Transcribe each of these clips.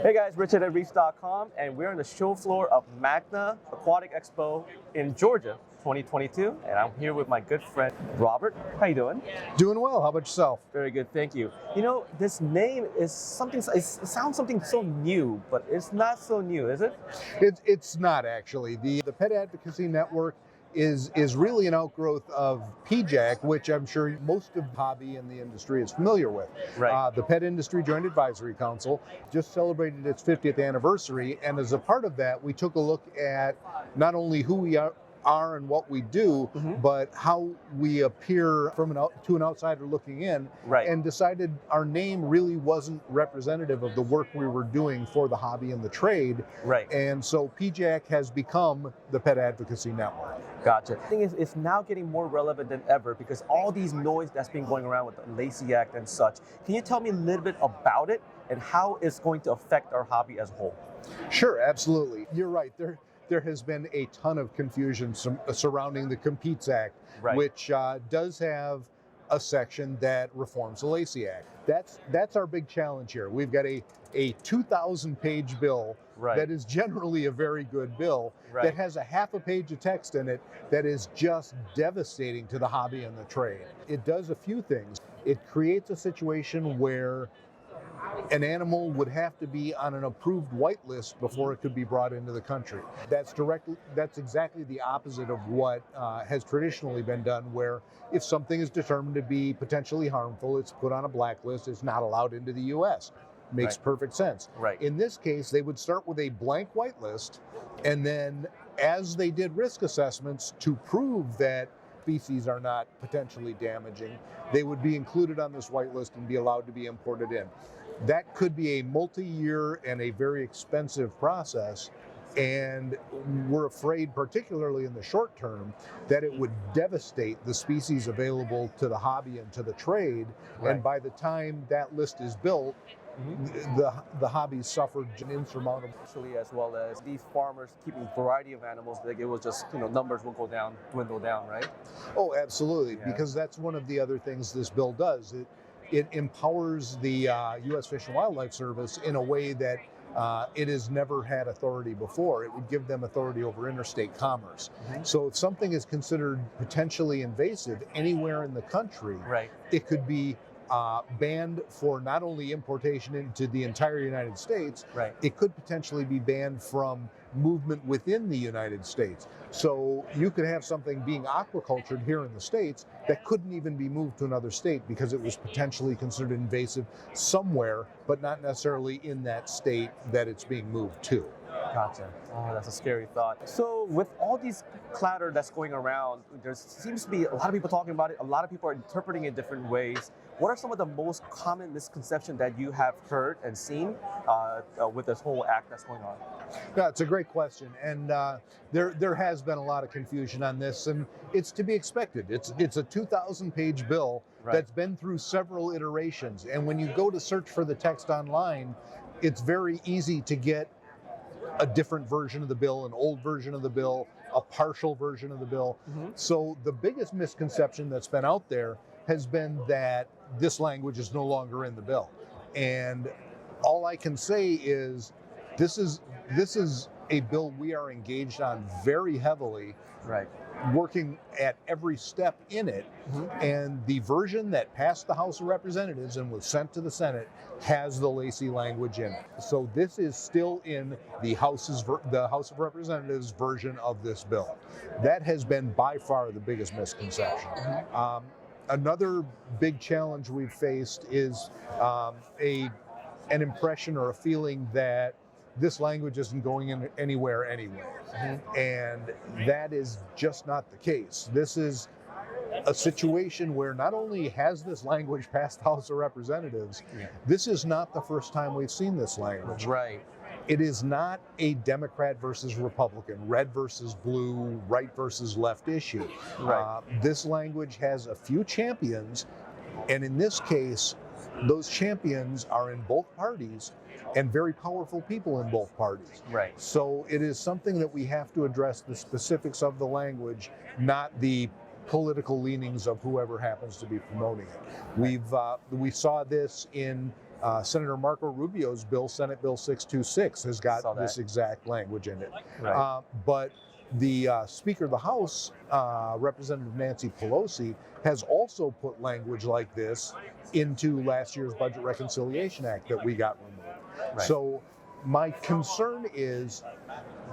Hey guys, Richard at reefs.com, and we're on the show floor of Magna Aquatic Expo in Georgia 2022, and I'm here with my good friend Robert. How you doing? Doing well. How about yourself? Very good, thank you. You know, this name is something, it sounds something so new, but it's not so new, is it? It's not actually. The Pet Advocacy Network is really an outgrowth of PIJAC, which I'm sure most of the hobby in the industry is familiar with. Right. The Pet Industry Joint Advisory Council just celebrated its 50th anniversary, and as a part of that, we took a look at not only who we are and what we do, but how we appear to an outsider looking in, Right. and decided our name really wasn't representative of the work we were doing for the hobby and the trade. Right. And so PIJAC has become the Pet Advocacy Network. Gotcha. The thing is, it's now getting more relevant than ever because all these noise that's been going around with the Lacey Act and such. Can you tell me a little bit about it and how it's going to affect our hobby as a whole? Sure, absolutely. You're right. There has been a ton of confusion surrounding the Competes Act, Right. which does have a section that reforms the Lacey Act. That's our big challenge here. We've got a 2,000-page bill Right. that is generally a very good bill, Right. that has a half a page of text in it that is just devastating to the hobby and the trade. It does a few things. It creates a situation where an animal would have to be on an approved whitelist before it could be brought into the country. That's exactly the opposite of what has traditionally been done, where if something is determined to be potentially harmful, it's put on a blacklist, it's not allowed into the U.S. Makes Right. perfect sense. Right. In this case, they would start with a blank whitelist, and then as they did risk assessments to prove that species are not potentially damaging, they would be included on this whitelist and be allowed to be imported in. That could be a multi-year and a very expensive process, and we're afraid, particularly in the short term, that it would devastate the species available to the hobby and to the trade. Right. And by the time that list is built, the hobby's suffered an insurmountable. Actually, as well as these farmers keeping variety of animals, like it was just, numbers will go down, dwindle down, right? Oh, absolutely, Yeah. because that's one of the other things this bill does. It empowers the U.S. Fish and Wildlife Service in a way that it has never had authority before. It would give them authority over interstate commerce. So if something is considered potentially invasive anywhere in the country, Right. it could be banned for not only importation into the entire United States, Right. it could potentially be banned from movement within the United States. So you could have something being aquacultured here in the States that couldn't even be moved to another state because it was potentially considered invasive somewhere, but not necessarily in that state that it's being moved to. Gotcha. Oh, that's a scary thought. So with all these clatter that's going around, there seems to be a lot of people talking about it. A lot of people are interpreting it different ways. What are some of the most common misconceptions that you have heard and seen with this whole act that's going on? Yeah, it's a great question, and there has been a lot of confusion on this, and it's to be expected. It's a 2,000-page bill Right. that's been through several iterations, and when you go to search for the text online, it's very easy to get a different version of the bill, an old version of the bill, a partial version of the bill. So the biggest misconception that's been out there has been that this language is no longer in the bill. And all I can say is this is a bill we are engaged on very heavily, Right. working at every step in it. And the version that passed the House of Representatives and was sent to the Senate has the Lacey language in it. So this is still in the House of Representatives version of this bill. That has been by far the biggest misconception. Another big challenge we've faced is an impression or a feeling that this language isn't going anywhere anyway. And that is just not the case. This is a situation where not only has this language passed the House of Representatives, this is not the first time we've seen this language. Right. It is not a Democrat versus Republican, red versus blue, right versus left issue. Right. This language has a few champions, and in this case, those champions are in both parties and very powerful people in both parties. Right. So it is something that we have to address the specifics of the language, not the political leanings of whoever happens to be promoting it. We saw this in Senator Marco Rubio's bill. Senate Bill 626 has got this exact language in it. Right. But the Speaker of the House, Representative Nancy Pelosi, has also put language like this into last year's Budget Reconciliation Act that we got removed. Right. So my concern is,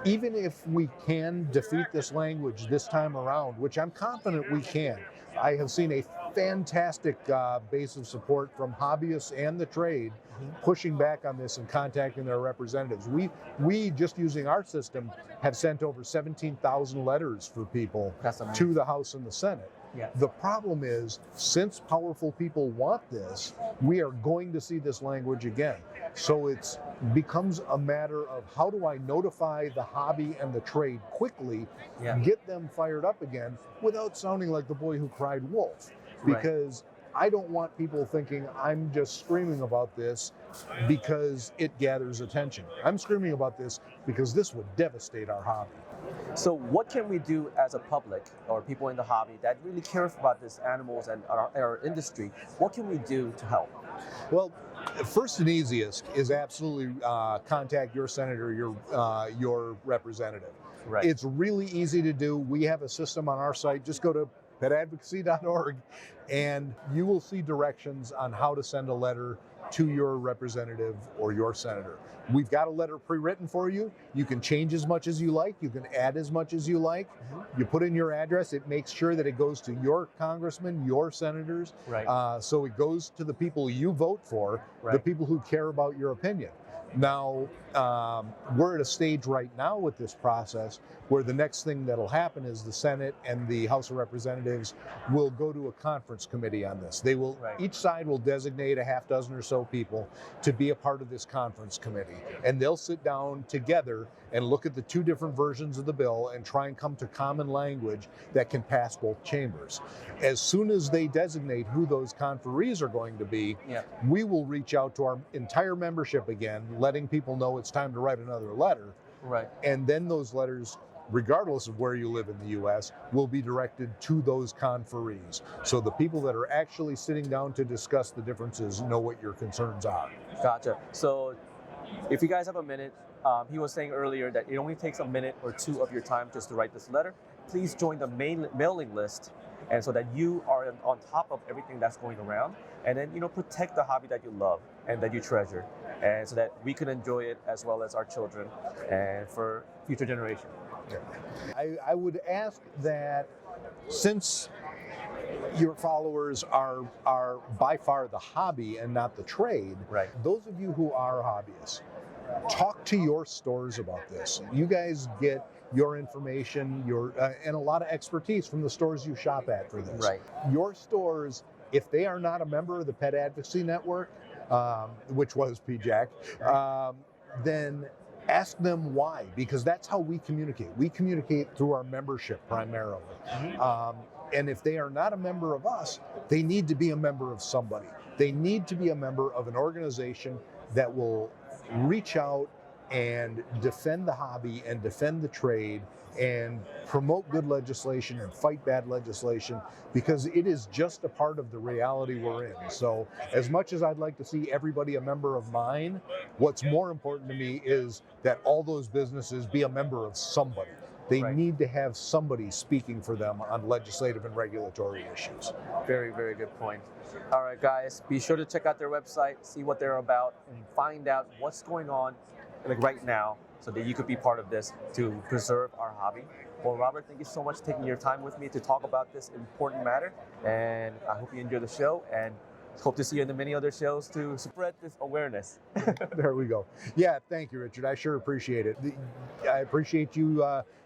even if we can defeat this language this time around, which I'm confident we can, I have seen a fantastic base of support from hobbyists and the trade pushing back on this and contacting their representatives. We just using our system have sent over 17,000 letters for people to the House and the Senate. Yeah. The problem is, since powerful people want this, we are going to see this language again. So it becomes a matter of, how do I notify the hobby and the trade quickly, get them fired up again without sounding like the boy who cried wolf? Because I don't want people thinking I'm just screaming about this because it gathers attention. I'm screaming about this because this would devastate our hobby. So what can we do as a public or people in the hobby that really cares about these animals and our industry? What can we do to help? Well, first and easiest is absolutely contact your senator, your representative. Right. It's really easy to do. We have a system on our site. Just go to petadvocacy.org and you will see directions on how to send a letter to your representative or your senator. We've got a letter pre-written for you. You can change as much as you like. You can add as much as you like. You put in your address. It makes sure that it goes to your congressman, your senators. Right. So it goes to the people you vote for, the people who care about your opinion. Now, we're at a stage right now with this process where the next thing that'll happen is the Senate and the House of Representatives will go to a conference committee on this. They will, each side will designate a half dozen or so people to be a part of this conference committee. And they'll sit down together and look at the two different versions of the bill and try and come to common language that can pass both chambers. As soon as they designate who those conferees are going to be, we will reach out to our entire membership again, letting people know it's time to write another letter. Right. And then those letters, regardless of where you live in the U.S., will be directed to those conferees. So the people that are actually sitting down to discuss the differences know what your concerns are. Gotcha. So if you guys have a minute, he was saying earlier that it only takes a minute or two of your time just to write this letter. Please join the mailing list, and so that you are on top of everything that's going around, and then protect the hobby that you love and that you treasure, and so that we can enjoy it as well as our children and for future generations. I would ask that, since your followers are by far the hobby and not the trade, those of you who are hobbyists, talk to your stores about this. You guys get your information, and a lot of expertise from the stores you shop at for this. Your stores, if they are not a member of the Pet Advocacy Network, which was PIJAC, then ask them why, because that's how we communicate. We communicate through our membership primarily. And if they are not a member of us, they need to be a member of somebody. They need to be a member of an organization that will reach out and defend the hobby and defend the trade and promote good legislation and fight bad legislation, because it is just a part of the reality we're in. So as much as I'd like to see everybody a member of mine, what's more important to me is that all those businesses be a member of somebody. They need to have somebody speaking for them on legislative and regulatory issues. Very, very good point. All right, guys, be sure to check out their website, see what they're about, and find out what's going on right now, so that you could be part of this to preserve our hobby. Well, Robert, thank you so much for taking your time with me to talk about this important matter, and I hope you enjoy the show, and hope to see you in the many other shows to spread this awareness. There we go. Yeah, thank you, Richard. I sure appreciate it. I appreciate you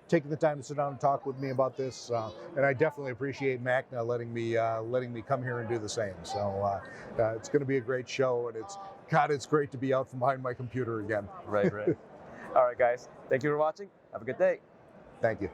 taking the time to sit down and talk with me about this, and I definitely appreciate MACNA letting me come here and do the same. So it's going to be a great show, and it's great to be out from behind my computer again. Right. All right, guys. Thank you for watching. Have a good day. Thank you.